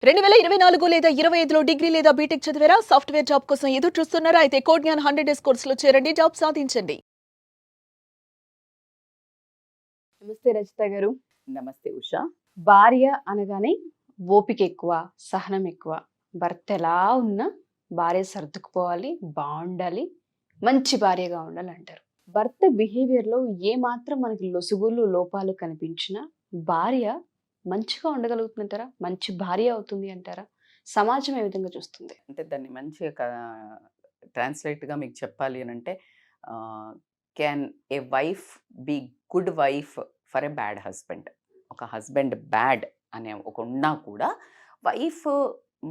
2024 లేదా 25లో డిగ్రీ లేదా బీటెక్ చదివారా? సాఫ్ట్‌వేర్ జాబ్ కోసం ఎదురు చూస్తున్నారా? అయితే కోడ్ జ్ఞాన్ 100 డేస్ కోర్సులో చేరండి. జాబ్ సాధించండి. నమస్తే రచిత గారు. నమస్తే ఉషా. భార్య అనగానే ఓపిక ఎక్కువ, సహనం ఎక్కువ. భర్త ఎలా ఉన్నా భార్య సర్దుకుపోవాలి, బాగుండాలి, మంచి భార్యగా ఉండాలి అంటారు. భర్త బిహేవియర్లో ఏ మాత్రం మనకి లొసుగులు, లోపాలు కనిపించినా భార్య మంచిగా ఉండగలుగుతుందంటారా? మంచి భార్య అవుతుంది అంటారా? సమాజం ఏ విధంగా చూస్తుంది? అంటే దాన్ని మంచిగా ట్రాన్స్లేట్గా మీకు చెప్పాలి అని అంటే can a wife be good wife for a bad husband. ఒక హస్బెండ్ బ్యాడ్ అనే ఒక ఉన్నా కూడా వైఫ్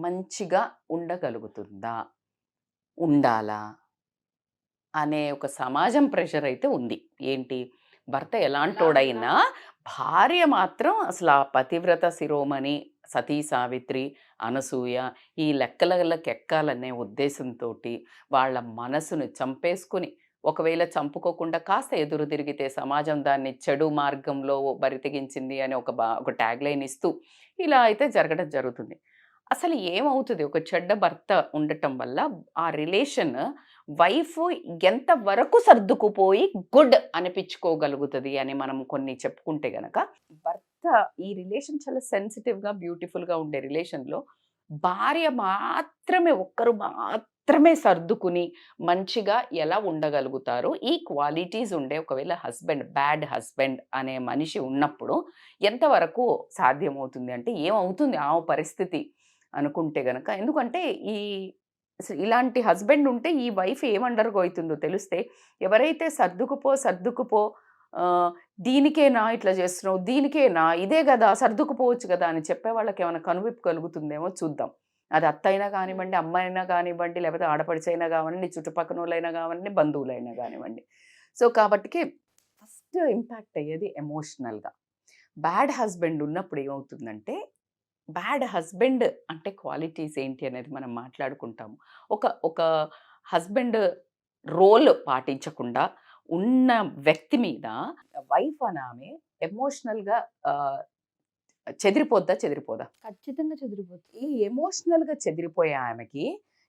మంచిగా ఉండగలుగుతుందా, ఉండాలా అనే ఒక సమాజం ప్రెషర్ అయితే ఉంది. ఏంటి, భర్త ఎలాంటోడైనా భార్య మాత్రం అసలు ఆ పతివ్రత శిరోమణి, సతీ సావిత్రి, అనసూయ ఈ లెక్కలకెక్కాలనే ఉద్దేశంతో వాళ్ళ మనసును చంపేసుకుని, ఒకవేళ చంపుకోకుండా కాస్త ఎదురు తిరిగితే సమాజం దాన్ని చెడు మార్గంలో బరితెగించింది అని ఒక ట్యాగ్ లైన్ ఇస్తూ ఇలా అయితే జరగడం జరుగుతుంది. అసలు ఏమవుతుంది, ఒక చెడ్డ భర్త ఉండటం వల్ల ఆ రిలేషన్ వైఫ్ ఎంత వరకు సర్దుకుపోయి గుడ్ అనిపించుకోగలుగుతుంది అని మనం కొన్ని చెప్పుకుంటే గనక, భర్త ఈ రిలేషన్ చాలా సెన్సిటివ్గా బ్యూటిఫుల్గా ఉండే రిలేషన్లో భార్య మాత్రమే ఒక్కరు మాత్రమే సర్దుకుని మంచిగా ఎలా ఉండగలుగుతారు, ఈ క్వాలిటీస్ ఉండే ఒకవేళ బ్యాడ్ హస్బెండ్ అనే మనిషి ఉన్నప్పుడు ఎంతవరకు సాధ్యమవుతుంది అంటే ఏమవుతుంది ఆ పరిస్థితి అనుకుంటే గనక. ఎందుకంటే ఇలాంటి హస్బెండ్ ఉంటే ఈ వైఫ్ ఏం అండర్‌గో అవుతుందో తెలిస్తే, ఎవరైతే సర్దుకుపో దీనికేనా ఇట్లా చేస్తున్నావు, దీనికేనా ఇదే కదా సర్దుకుపోవచ్చు కదా అని చెప్పే వాళ్ళకి ఏమైనా కనువిప్పు కలుగుతుందేమో చూద్దాం. అది అత్తయినా కానివ్వండి, అమ్మాయినా కానివ్వండి, లేకపోతే ఆడపడిచైనా కానివ్వండి, చుట్టుపక్కనోళ్ళైనా కానివ్వండి, బంధువులైనా కానివ్వండి. సో కాబట్టికి ఫస్ట్ ఇంపాక్ట్ అయ్యేది ఎమోషనల్‌గా. బ్యాడ్ హస్బెండ్ ఉన్నప్పుడు ఏమవుతుందంటే, బ్యాడ్ హస్బెండ్ అంటే క్వాలిటీస్ ఏంటి అనేది మనం మాట్లాడుకుంటాము. ఒక ఒక హస్బెండ్ రోల్ పాటించకుండా ఉన్న వ్యక్తి మీద వైఫ్ అనామె ఎమోషనల్‌గా చెదిరిపోదా? ఖచ్చితంగా చెదిరిపోతుంది. ఈ ఎమోషనల్‌గా చెదిరిపోయే ఆమెకి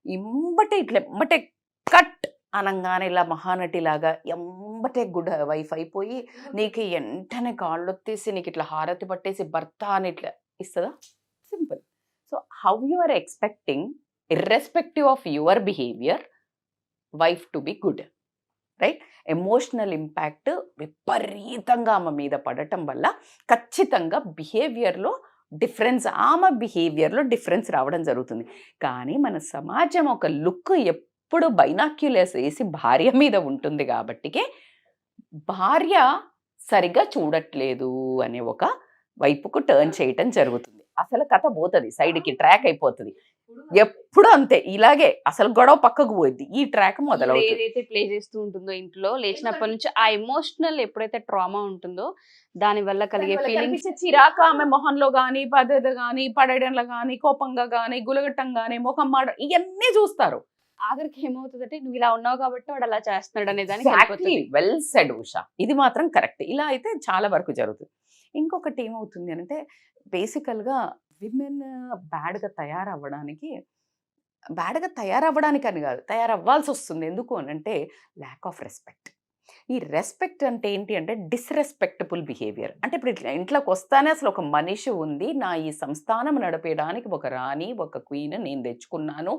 ఎమ్మటే కట్ అనంగానే ఇలా మహానటిలాగా ఎంబటే గుడ్ వైఫ్ అయిపోయి, నీకు ఎంటనే కాళ్ళొత్తేసి నీకు ఇట్లా హారతి పట్టేసి భర్త అని ఇట్లా ఇస్తదా? Simple. So how you are expecting irrespective of your behaviour wife to be good, right? Emotional impact విపరీతంగా ఆమె మీద పడటం వల్ల ఖచ్చితంగా ఆమె బిహేవియర్లో డిఫరెన్స్ రావడం జరుగుతుంది. కానీ మన సమాజం ఒక లుక్ ఎప్పుడు బైనాక్యులర్స్ వేసి భార్య మీద ఉంటుంది కాబట్టికే భార్య సరిగా చూడట్లేదు అనే ఒక వైపుకు టర్న్ చేయటం జరుగుతుంది. అసలు కథ పోతుంది, సైడ్కి ట్రాక్ అయిపోతుంది. ఎప్పుడు అంతే, ఇలాగే అసలు గొడవ పక్కకు పోయింది, ఈ ట్రాక్ మొదలవుతుంది. ఏదైతే ప్లే చేస్తూ ఉంటుందో ఇంట్లో లేచినప్పటి నుంచి ఆ ఎమోషనల్ ఎప్పుడైతే ట్రామా ఉంటుందో దాని వల్ల కలిగే ఫీలింగ్స్, చిరాకు ఆమె మొహంలో గానీ, పద్ధతి గానీ, పడేయడంలో గానీ, కోపంగా గానీ, గులగట్టం గానీ, ముఖం మాట ఇవన్నీ చూస్తారు. ఆఖరికి ఏమవుతుందంటే నువ్వు ఇలా ఉన్నావు కాబట్టి వాడు అలా చేస్తున్నాడు అనే దానికి వెల్ సెడ్ ఉషా, ఇది మాత్రం కరెక్ట్. ఇలా అయితే చాలా వరకు జరుగుతుంది. ఇంకొకటి ఏమవుతుంది అంటే, బేసికల్గా విమెన్ బ్యాడ్గా తయారవ్వడానికి అని కాదు, తయారవ్వాల్సి వస్తుంది. ఎందుకు అని అంటే ల్యాక్ ఆఫ్ రెస్పెక్ట్. ఈ రెస్పెక్ట్ అంటే ఏంటి అంటే డిస్రెస్పెక్టబుల్ బిహేవియర్. అంటే ఇప్పుడు ఇట్లా ఇంట్లోకి వస్తానే అసలు ఒక మనిషి ఉంది, నా ఈ సంస్థానం నడిపేయడానికి ఒక రాణి, ఒక క్వీన్ నేను తెచ్చుకున్నాను,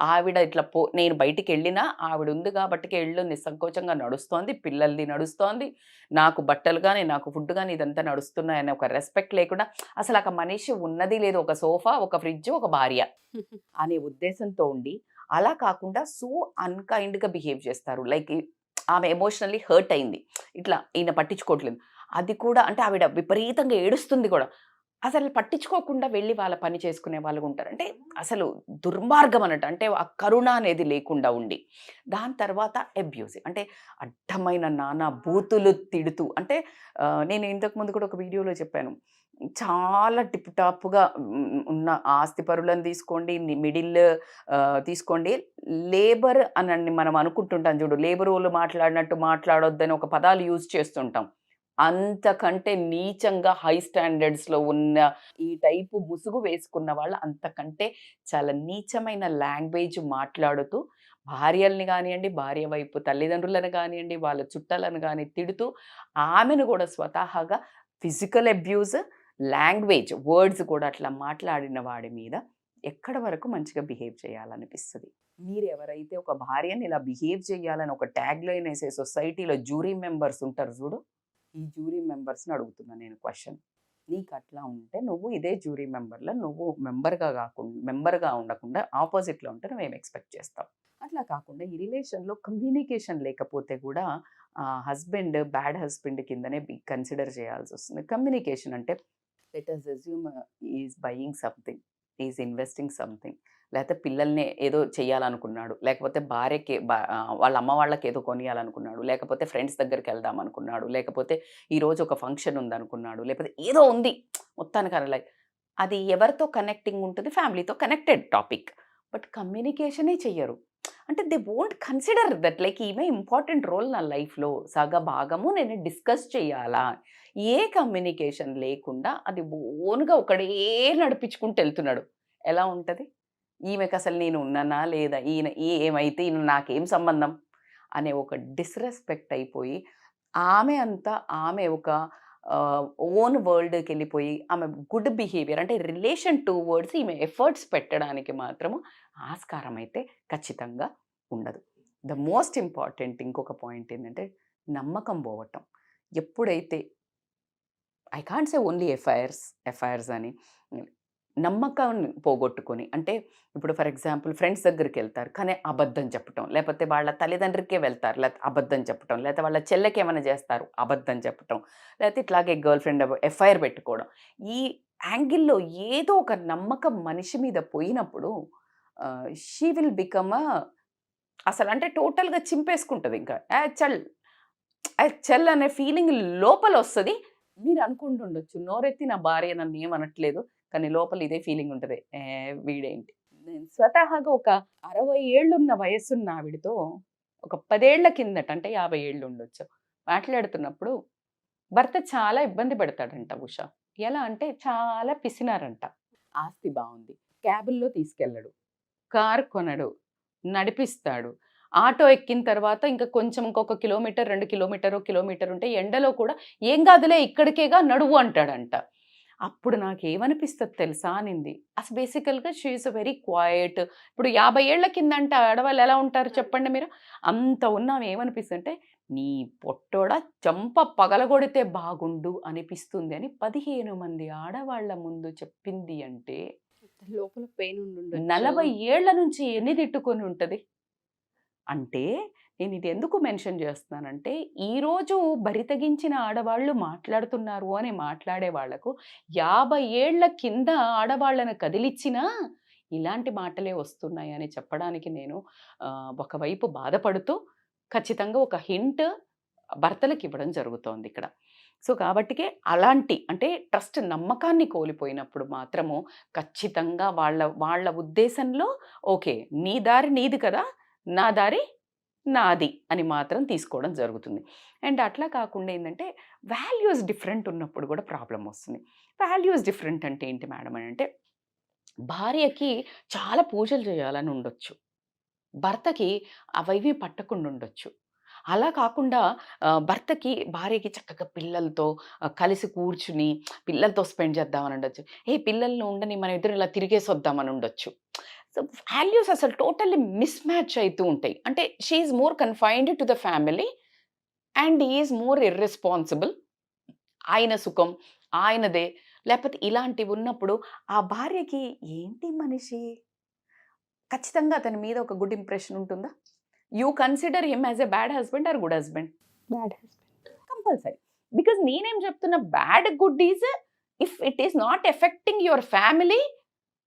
ఆవిడ ఇట్లా నేను బయటికి వెళ్ళినా ఆవిడ ఉంది కాబట్టికే ఇళ్ళు నిస్సంకోచంగా నడుస్తోంది, పిల్లల్ది నడుస్తోంది, నాకు బట్టలు కానీ నాకు ఫుడ్ కానీ ఇదంతా నడుస్తున్నాయని ఒక రెస్పెక్ట్ లేకుండా, అసలు ఒక మనిషి ఉన్నది లేదు, ఒక సోఫా, ఒక ఫ్రిడ్జ్, ఒక భార్య అనే ఉద్దేశంతో ఉండి, అలా కాకుండా సో అన్కైండ్గా బిహేవ్ చేస్తారు. లైక్ ఆమె ఎమోషనల్లీ హర్ట్ అయింది, ఇట్లా ఈయన పట్టించుకోవట్లేదు, అది కూడా అంటే ఆవిడ విపరీతంగా ఏడుస్తుంది కూడా, అసలు పట్టించుకోకుండా వెళ్ళి వాళ్ళ పని చేసుకునే వాళ్ళు ఉంటారు. అంటే అసలు దుర్మార్గం అన్నట్టు, అంటే ఆ కరుణ అనేది లేకుండా ఉండి, దాని తర్వాత అబ్యూజివ్ అంటే అడ్డమైన నానా బూతులు తిడుతూ, అంటే నేను ఇంతకుముందు కూడా ఒక వీడియోలో చెప్పాను, చాలా టిప్ టాప్గా ఉన్న ఆస్తిపరులను తీసుకోండి, మిడిల్ తీసుకోండి, లేబర్ అని మనం అనుకుంటుంటాం చూడు, లేబర్ వాళ్ళు మాట్లాడినట్టు మాట్లాడొద్దని ఒక పదాలు యూజ్ చేస్తుంటాం. అంతకంటే నీచంగా హై స్టాండర్డ్స్లో ఉన్న ఈ టైపు ముసుగు వేసుకున్న వాళ్ళు అంతకంటే చాలా నీచమైన లాంగ్వేజ్ మాట్లాడుతూ భార్యల్ని కానివ్వండి, భార్య వైపు తల్లిదండ్రులను కానివ్వండి, వాళ్ళ చుట్టాలను కానీ తిడుతూ ఆమెను కూడా స్వతహాగా ఫిజికల్ అబ్యూజ్, లాంగ్వేజ్ వర్డ్స్ కూడా అట్లా మాట్లాడిన వాడి మీద ఎక్కడ వరకు మంచిగా బిహేవ్ చేయాలనిపిస్తుంది. మీరు ఎవరైతే ఒక భార్యని ఇలా బిహేవ్ చేయాలని ఒక ట్యాగ్ లైన్ వేసే సొసైటీలో జ్యూరీ మెంబర్స్ ఉంటారు చూడు, ఈ జ్యూరీ మెంబర్స్ని అడుగుతున్నా నేను క్వశ్చన్. నీకు అట్లా ఉంటే నువ్వు ఇదే జ్యూరీ మెంబర్లో నువ్వు మెంబర్గా ఉండకుండా ఆపోజిట్లో ఉంటే నువ్వేం ఎక్స్పెక్ట్ చేస్తావు? అట్లా కాకుండా ఈ రిలేషన్లో కమ్యూనికేషన్ లేకపోతే కూడా హస్బెండ్ బ్యాడ్ హస్బెండ్ కిందనే కన్సిడర్ చేయాల్సి వస్తుంది. కమ్యూనికేషన్ అంటే let us assume is buying something, is investing something, లేకపోతే పిల్లల్ని ఏదో చేయాలనుకున్నాడు, లేకపోతే భార్యకి వాళ్ళ అమ్మ వాళ్ళకి ఏదో కొనియాలనుకున్నాడు, లేకపోతే ఫ్రెండ్స్ దగ్గరికి వెళ్దాం అనుకున్నాడు, లేకపోతే ఈరోజు ఒక ఫంక్షన్ ఉందనుకున్నాడు, లేకపోతే ఏదో ఉంది మొత్తానికి లైక్ అది ఎవరితో కనెక్టింగ్ ఉంటుంది? ఫ్యామిలీతో కనెక్టెడ్ టాపిక్. బట్ కమ్యూనికేషనే చెయ్యరు. అంటే they won't consider that like ఈమె ఇంపార్టెంట్ రోల్ నా లైఫ్లో సగభాగము నేను డిస్కస్ చేయాలా. ఏ కమ్యూనికేషన్ లేకుండా అది ఓన్గా ఒకడే నడిపించుకుంటూ వెళ్తున్నాడు. ఎలా ఉంటుంది? ఈమెకు అసలు నేను ఉన్నానా లేదా, ఈయన ఏమైతే ఈయన నాకేం సంబంధం అనే ఒక డిస్రెస్పెక్ట్ అయిపోయి ఆమె ఒక ఓన్ వరల్డ్కి వెళ్ళిపోయి ఆమె గుడ్ బిహేవియర్ అంటే రిలేషన్ టువర్డ్స్ ఈమె ఎఫర్ట్స్ పెట్టడానికి మాత్రము ఆస్కారం అయితే ఖచ్చితంగా ఉండదు. ద మోస్ట్ ఇంపార్టెంట్ ఇంకొక పాయింట్ ఏంటంటే నమ్మకం పోవటం. ఎప్పుడైతే I can't say only FIRs అని నమ్మకాన్ని పోగొట్టుకొని, అంటే ఇప్పుడు ఫర్ ఎగ్జాంపుల్ ఫ్రెండ్స్ దగ్గరికి వెళ్తారు కానీ అబద్ధం చెప్పటం, లేకపోతే వాళ్ళ తల్లిదండ్రికే వెళ్తారు లేకపోతే అబద్ధం చెప్పటం, లేకపోతే వాళ్ళ చెల్లెకి ఏమైనా చేస్తారు అబద్ధం చెప్పటం, లేకపోతే ఇట్లాగే గర్ల్ ఫ్రెండ్ ఎఫ్ఐఆర్ పెట్టుకోవడం. ఈ యాంగిల్లో ఏదో ఒక నమ్మకం మనిషి మీద పోయినప్పుడు షీ విల్ బికమ్ అసలు అంటే టోటల్గా చింపేసుకుంటుంది. ఇంకా చల్ అనే ఫీలింగ్ లోపల వస్తుంది. మీరు అనుకుంటుండొచ్చు నోరెత్తి నా భార్య నన్ను ఏమనట్లేదు, కానీ లోపల ఇదే ఫీలింగ్ ఉంటుంది, వీడేంటి. నేను స్వతహాగా ఒక 60 ఏళ్ళున్న వయసున్న ఆవిడతో ఒక 10 ఏళ్ల కిందట అంటే 50 ఏళ్ళు ఉండొచ్చు మాట్లాడుతున్నప్పుడు భర్త చాలా ఇబ్బంది పెడతాడంట ఉష. ఎలా అంటే చాలా పిసినారంట. ఆస్తి బాగుంది, క్యాబుల్లో తీసుకెళ్ళడు, కారు కొనడు, నడిపిస్తాడు. ఆటో ఎక్కిన తర్వాత ఇంకా కొంచెం ఇంకొక కిలోమీటర్ 2 కిలోమీటర్ ఉంటే ఎండలో కూడా ఏం కాదులే ఇక్కడికేగా నడువు అంటాడంట. అప్పుడు నాకేమనిపిస్తుంది తెలుసా అనింది. అసలు బేసికల్గా she is a very quiet. ఇప్పుడు 50 ఏళ్ల కింద అంటే ఆడవాళ్ళు ఎలా ఉంటారు చెప్పండి మీరు? అంత ఉన్నాం ఏమనిపిస్తుంది అంటే నీ పొట్టోడ చంప పగలగొడితే బాగుండు అనిపిస్తుంది అని 15 మంది ఆడవాళ్ల ముందు చెప్పింది అంటే లోపల పెయిన్ 40 ఏళ్ల నుంచి ఎన్ని తిట్టుకొని ఉంటుంది. అంటే నేను ఇది ఎందుకు మెన్షన్ చేస్తున్నానంటే ఈరోజు బరితెగించిన ఆడవాళ్ళు మాట్లాడుతున్నారు అని మాట్లాడే వాళ్లకు 50 ఏళ్ల కింద ఆడవాళ్ళను కదిలిచ్చినా ఇలాంటి మాటలే వస్తున్నాయి అని చెప్పడానికి నేను ఒకవైపు బాధపడుతూ ఖచ్చితంగా ఒక హింట్ భర్తలకు ఇవ్వడం జరుగుతోంది ఇక్కడ. సో కాబట్టికే అలాంటి అంటే ట్రస్ట్ నమ్మకాన్ని కోల్పోయినప్పుడు మాత్రము ఖచ్చితంగా వాళ్ళ ఉద్దేశంలో ఓకే నీ దారి నీది కదా, నా దారి నాది అని మాత్రం తీసుకోవడం జరుగుతుంది. అండ్ అట్లా కాకుండా ఏంటంటే వాల్యూస్ డిఫరెంట్ ఉన్నప్పుడు కూడా ప్రాబ్లం వస్తుంది. వాల్యూస్ డిఫరెంట్ అంటే ఏంటి మేడం అని అంటే భార్యకి చాలా పూజలు చేయాలని ఉండొచ్చు, భర్తకి అవేవి పట్టకుండా ఉండొచ్చు. అలా కాకుండా భర్తకి భార్యకి చక్కగా పిల్లలతో కలిసి కూర్చుని పిల్లలతో స్పెండ్ చేద్దామని ఉండొచ్చు. పిల్లల్ని ఉండని మన ఇద్దరు ఇలా తిరిగేసి వద్దామని ఉండొచ్చు. సో వాల్యూస్ అసలు టోటల్లీ మిస్ మ్యాచ్ అవుతూ ఉంటాయి. అంటే she is more confined to the family and is more irresponsible. ఆయన సుఖం ఆయనదే, లేకపోతే ఇలాంటివి ఉన్నప్పుడు ఆ భార్యకి ఏంటి మనిషి ఖచ్చితంగా అతని మీద ఒక గుడ్ ఇంప్రెషన్ ఉంటుందా? You consider him as a bad husband or good husband? Bad husband compulsory. Because నేనేం చెప్తున్నా bad good is if it is not affecting your family,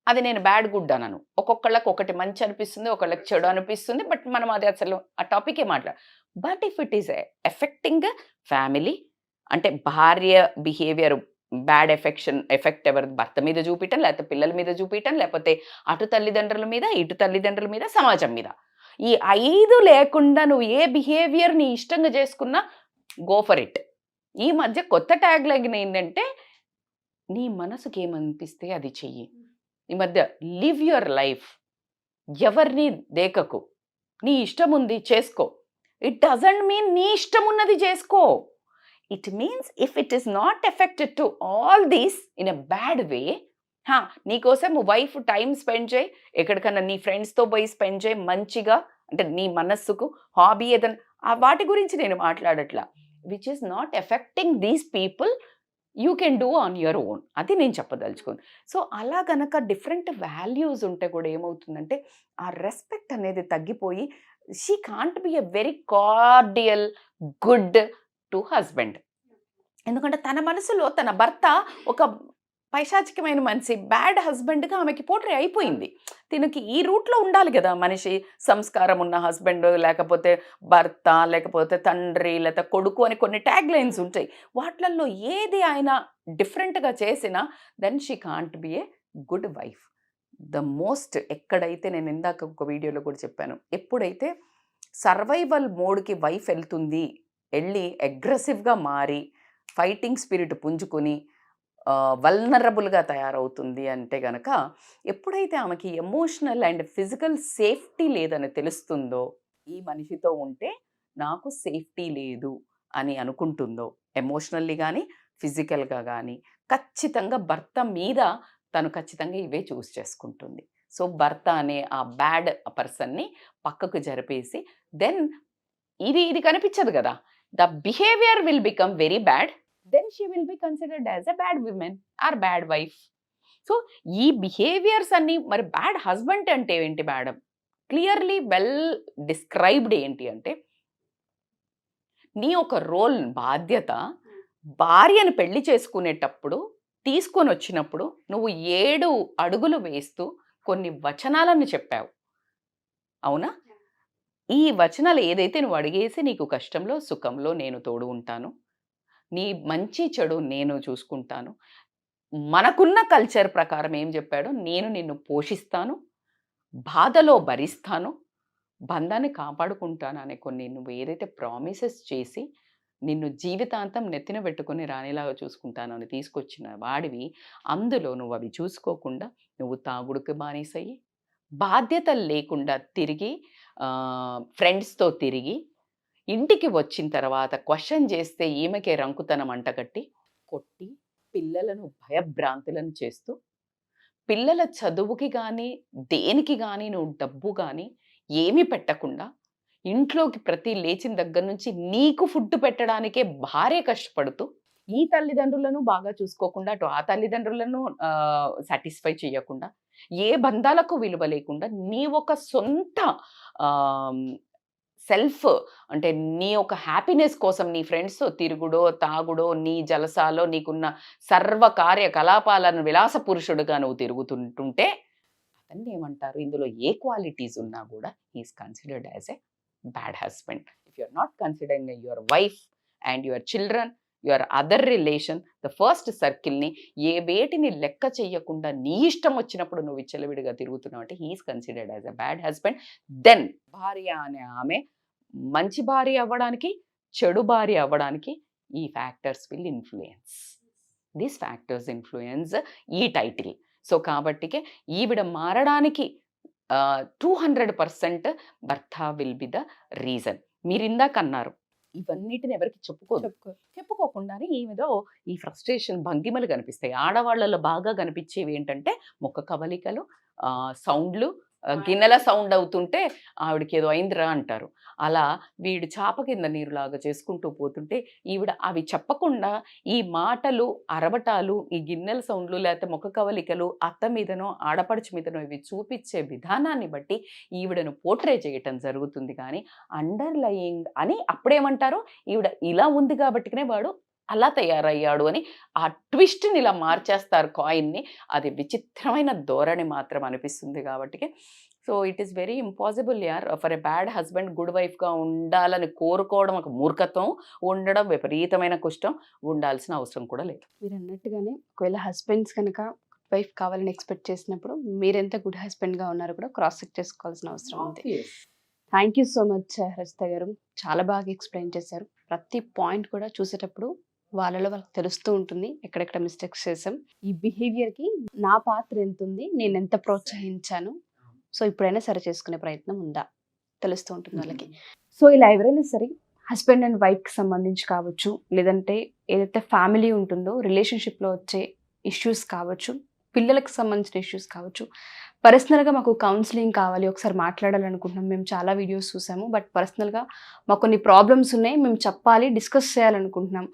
అది నేను బ్యాడ్ గుడ్ అనను. ఒక్కొక్కళ్ళకి ఒకటి మంచి అనిపిస్తుంది, ఒకళ్ళకి చెడు అనిపిస్తుంది. బట్ మనం అది అసలు ఆ టాపికే మాట్లాడు. But if it is affecting family అంటే భార్య బిహేవియర్ బ్యాడ్ ఎఫెక్ట్ ఎవరు భర్త మీద చూపించడం, లేకపోతే పిల్లల మీద చూపించడం, లేకపోతే అటు తల్లిదండ్రుల మీద ఇటు తల్లిదండ్రుల మీద సమాజం మీద, ఈ 5 లేకుండా నువ్వు ఏ బిహేవియర్ నీ ఇష్టంగా చేసుకున్నా గో ఫర్ ఇట్. ఈ మధ్య కొత్త ట్యాగ్ లైన్ ఏంటంటే నీ మనసుకి ఏమనిపిస్తే అది చెయ్యి. ఈ మధ్య లివ్ యువర్ లైఫ్, ఎవరిని దేకకు, నీ ఇష్టం ఉంది చేసుకో. ఇట్ డజంట్ మీన్ నీ ఇష్టం ఉన్నది చేసుకో. It means if it is not affected to all these in a bad way, నీకోసం వైఫ్ టైం స్పెండ్ చేయి, ఎక్కడికన్నా నీ ఫ్రెండ్స్తో పోయి స్పెండ్ చేయి మంచిగా, అంటే నీ మనస్సుకు హాబీ ఏదైనా, వాటి గురించి నేను మాట్లాడట్లా. Which is not affecting these people, you can do on your own. అది నేను చెప్పదలుచుకోను. సో అలా గనక డిఫరెంట్ వాల్యూస్ ఉంటే కూడా ఏమవుతుందంటే ఆ రెస్పెక్ట్ అనేది తగ్గిపోయి she can't B a very cordial good to husband. ఎందుకంటే తన మనసులో తన భర్త ఒక పైశాచికమైన మనిషి, బ్యాడ్ హస్బెండ్గా ఆమెకి పోట్రే అయిపోయింది. తినకి ఈ రూట్లో ఉండాలి కదా మనిషి, సంస్కారం ఉన్న హస్బెండ్, లేకపోతే భర్త, లేకపోతే తండ్రి, లేకపోతే కొడుకు అని కొన్ని ట్యాగ్ లైన్స్ ఉంటాయి. వాటిల్లో ఏది ఆయన డిఫరెంట్గా చేసినా then she can't be a good wife. The most ఎక్కడైతే నేను ఇందాక ఒక వీడియోలో కూడా చెప్పాను, ఎప్పుడైతే సర్వైవల్ మోడ్కి వైఫ్ వెళ్తుంది, వెళ్ళి అగ్రెసివ్గా మారి ఫైటింగ్ స్పిరిట్ పుంజుకొని వల్నరబుల్గా తయారవుతుంది అంటే గనక, ఎప్పుడైతే ఆమెకి ఎమోషనల్ అండ్ ఫిజికల్ సేఫ్టీ లేదని తెలుస్తుందో, ఈ మనిషితో ఉంటే నాకు సేఫ్టీ లేదు అని అనుకుంటుందో, ఎమోషనల్లీ కానీ ఫిజికల్గా కానీ, ఖచ్చితంగా భర్త మీద తను ఖచ్చితంగా ఇవే చూస్ చేసుకుంటుంది. సో భర్త అనే ఆ బ్యాడ్ పర్సన్ని పక్కకు జరిపేసి దెన్ ఇది కనిపించదు కదా, the behaviour will become very bad, then she will be considered as a bad woman or bad wife. So ఈ బిహేవియర్స్ అన్ని మరి బ్యాడ్ హస్బెండ్ అంటే ఏంటి మేడం? క్లియర్లీ వెల్ డిస్క్రైబ్డ్ ఏంటి అంటే, నీ ఒక రోల్ బాధ్యత, భార్యను పెళ్లి చేసుకునేటప్పుడు తీసుకొని వచ్చినప్పుడు నువ్వు 7 అడుగులు వేస్తూ కొన్ని వచనాలను చెప్పావు, అవునా? ఈ వచనాలు ఏదైతే నువ్వు అడిగేసి, నీకు కష్టంలో సుఖంలో నేను తోడు ఉంటాను, నీ మంచి చెడు నేను చూసుకుంటాను, మనకున్న కల్చర్ ప్రకారం ఏం చెప్పాడో నేను నిన్ను పోషిస్తాను, బాధలో భరిస్తాను, బంధాన్ని కాపాడుకుంటాను అనే కొన్ని నువ్వు ఏదైతే ప్రామిసెస్ చేసి నిన్ను జీవితాంతం నెత్తిన పెట్టుకుని రాణిలాగా చూసుకుంటాను అని తీసుకొచ్చిన వాడివి, అందులో నువ్వు అవి చూసుకోకుండా నువ్వు తాగుడుకి బానిసయ్యి, బాధ్యతలు లేకుండా తిరిగి ఫ్రెండ్స్తో తిరిగి, ఇంటికి వచ్చిన తర్వాత క్వశ్చన్ చేస్తే ఈమెకే రంకుతనం అంటగట్టి కొట్టి, పిల్లలను భయభ్రాంతులను చేస్తూ, పిల్లల చదువుకి కానీ దేనికి కానీ నువ్వు డబ్బు కానీ ఏమీ పెట్టకుండా, ఇంట్లోకి ప్రతి లేచిన దగ్గర నుంచి నీకు ఫుడ్ పెట్టడానికే భార్య కష్టపడుతూ, ఈ తల్లిదండ్రులను బాగా చూసుకోకుండా అటు ఆ తల్లిదండ్రులను సాటిస్ఫై చేయకుండా, ఏ బంధాలకు విలువ లేకుండా, నీ ఒక సొంత సెల్ఫ్ అంటే నీ ఒక హ్యాపీనెస్ కోసం నీ ఫ్రెండ్స్తో తిరుగుడో తాగుడో, నీ జలసాలో నీకున్న సర్వ కార్యకలాపాలను విలాస పురుషుడుగా నువ్వు తిరుగుతుంటుంటే అతన్ని ఏమంటారు? ఇందులో ఏ క్వాలిటీస్ ఉన్నా కూడా is considered as a bad husband. If you are not considering your wife and your children, your other relation, the first సర్కిల్ని ఏ వేటిని లెక్క చెయ్యకుండా నీ ఇష్టం వచ్చినప్పుడు నువ్వు విచ్చలవిడిగా తిరుగుతున్నావు అంటే he is considered as a bad husband. Then భార్య అనే ఆమె మంచి భార్య అవ్వడానికి, చెడు భార్య అవ్వడానికి ఈ factors will influence. These factors influence ఈ టైటిల్. సో కాబట్టికే ఈవిడ మారడానికి 200% భర్త విల్ బి ద రీజన్. మీరు ఇందాక అన్నారు ఇవన్నిటిని ఎవరికి చెప్పుకోకుండానే ఈమెదో ఈ ఫ్రస్ట్రేషన్ భంగిమలు కనిపిస్తాయి. ఆడవాళ్ళలో బాగా కనిపించేవి ఏంటంటే ముఖ కవలికలు, సౌండ్లు, గిన్నెల సౌండ్ అవుతుంటే ఆవిడకి ఏదో అయిందిరా అంటారు. అలా వీడు చాప కింద నీరులాగా చేసుకుంటూ పోతుంటే ఈవిడ అవి చెప్పకుండా ఈ మాటలు, అరవటాలు, ఈ గిన్నెల సౌండ్లు, లేకపోతే ముఖ కవలికలు అత్త మీదనో ఆడపడుచు మీదనో ఇవి చూపించే విధానాన్ని బట్టి ఈవిడను పోర్ట్రే చేయటం జరుగుతుంది. కానీ అండర్లయింగ్ అని అప్పుడేమంటారు, ఈవిడ ఇలా ఉంది కాబట్టినే వాడు అలా తయారయ్యాడు అని ఆ ట్విస్ట్ని ఇలా మార్చేస్తారు కాయిన్ని. అది విచిత్రమైన ధోరణి మాత్రం అనిపిస్తుంది కాబట్టి. So it is very impossible యార్ for a bad husband good వైఫ్గా ఉండాలని కోరుకోవడం ఒక మూర్ఖత్వం, ఉండడం విపరీతమైన కష్టం, ఉండాల్సిన అవసరం కూడా లేదు. మీరు అన్నట్టుగానే ఒకవేళ హస్బెండ్స్ కనుక వైఫ్ కావాలని ఎక్స్పెక్ట్ చేసినప్పుడు మీరెంత గుడ్ హస్బెండ్గా ఉన్నారో కూడా క్రాస్ చెక్ చేసుకోవాల్సిన అవసరం ఉంది. Thank you so much Rachitha గారు, చాలా బాగా ఎక్స్ప్లెయిన్ చేశారు. ప్రతి పాయింట్ కూడా చూసేటప్పుడు వాళ్ళలో వాళ్ళకి తెలుస్తూ ఉంటుంది ఎక్కడెక్కడ మిస్టేక్స్ చేసాం. ఈ బిహేవియర్కి నా పాత్ర ఎంత ఉంది, నేను ఎంత ప్రోత్సహించాను, సో ఇప్పుడైనా సరి చేసుకునే ప్రయత్నం ఉందా తెలుస్తూ ఉంటుంది వాళ్ళకి. సో ఇలా ఎవరైనా సరే హస్బెండ్ అండ్ వైఫ్కి సంబంధించి కావచ్చు, లేదంటే ఏదైతే ఫ్యామిలీ ఉంటుందో రిలేషన్షిప్లో వచ్చే ఇష్యూస్ కావచ్చు, పిల్లలకు సంబంధించిన ఇష్యూస్ కావచ్చు, పర్సనల్గా మాకు కౌన్సిలింగ్ కావాలి, ఒకసారి మాట్లాడాలనుకుంటున్నాం, మేము చాలా వీడియోస్ చూసాము, బట్ పర్సనల్గా మాకు కొన్ని ప్రాబ్లమ్స్ ఉన్నాయి, మేము చెప్పాలి, డిస్కస్ చేయాలనుకుంటున్నాం,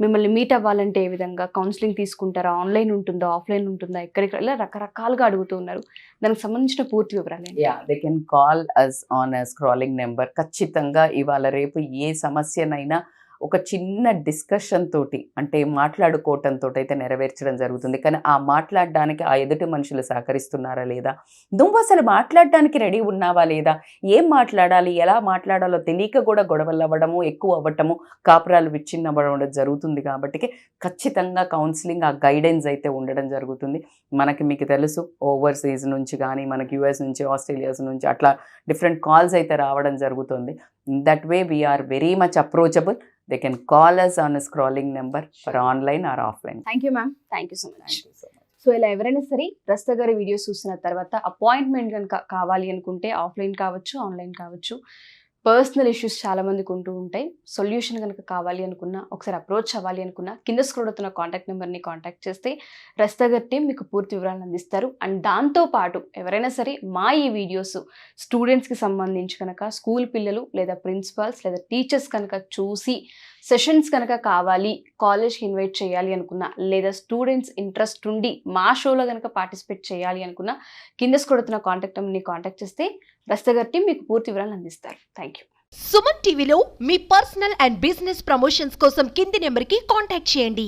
మిమ్మల్ని మీట్ అవ్వాలంటే ఏ విధంగా కౌన్సిలింగ్ తీసుకుంటారా, ఆన్లైన్ ఉంటుందా, ఆఫ్లైన్ ఉంటుందా, ఎక్కడికి ఇలా రకరకాలుగా అడుగుతూ ఉన్నారు. దానికి సంబంధించిన పూర్తి వివరాలు ఏంటి? They can call us on a scrolling number. ఖచ్చితంగా ఇవాళ రేపు ఏ సమస్యనైనా ఒక చిన్న డిస్కషన్ తోటి, అంటే మాట్లాడుకోవటంతో అయితే నెరవేర్చడం జరుగుతుంది. కానీ ఆ మాట్లాడడానికి ఆ ఎదుటి మనుషులు సహకరిస్తున్నారా లేదా, నువ్వు అసలు మాట్లాడడానికి రెడీ ఉన్నావా లేదా, ఏం మాట్లాడాలి, ఎలా మాట్లాడాలో తెలియక కూడా గొడవలు అవ్వడము, ఎక్కువ అవ్వటము, కాపురాలు విచ్ఛిన్నవ్వడం జరుగుతుంది. కాబట్టి ఖచ్చితంగా కౌన్సిలింగ్, ఆ గైడెన్స్ అయితే ఉండడం జరుగుతుంది. మీకు తెలుసు ఓవర్సీస్ నుంచి కానీ, మనకి యూఎస్ నుంచి, ఆస్ట్రేలియాస్ నుంచి అట్లా డిఫరెంట్ కాల్స్ అయితే రావడం జరుగుతుంది. That way we are very much approachable. They can call us on a scrolling number for online or offline. Thank you ma'am, thank you so much. So ఇలా ఎవరైనా సరే రస్తా గారి వీడియోస్ చూసిన తర్వాత అపాయింట్మెంట్ కనుక కావాలి అనుకుంటే ఆఫ్లైన్ కావచ్చు, ఆన్లైన్ కావచ్చు, పర్సనల్ ఇష్యూస్ చాలా మందికి ఉంటూ ఉంటాయి, సొల్యూషన్ కనుక కావాలి అనుకున్నా, ఒకసారి అప్రోచ్ అవ్వాలి అనుకున్నా, కింద స్క్రోల్ అవుతున్న కాంటాక్ట్ నెంబర్ని కాంటాక్ట్ చేస్తే రస్తా గారి టీం మీకు పూర్తి వివరాలను అందిస్తారు. అండ్ దాంతోపాటు ఎవరైనా సరే మా ఈ వీడియోస్ స్టూడెంట్స్కి సంబంధించి కనుక, స్కూల్ పిల్లలు లేదా ప్రిన్సిపాల్స్ లేదా టీచర్స్ కనుక చూసి సెషన్స్ కనుక కావాలి, కాలేజ్కి ఇన్వైట్ చేయాలి అనుకున్నా, లేదా స్టూడెంట్స్ ఇంట్రెస్ట్ ఉండి మా షోలో కనుక పార్టిసిపేట్ చేయాలి అనుకున్నా, కింద స్క్రోల్ అవుతున్న కాంటాక్ట్ నెంబర్ని కాంటాక్ట్ చేస్తే రస్తా గారి టీం మీకు పూర్తి వివరాలను అందిస్తారు. Thank you. సుమన్ టీవీలో మీ పర్సనల్ అండ్ బిజినెస్ ప్రమోషన్స్ కోసం కింది నెంబర్కి కాంటాక్ట్ చేయండి.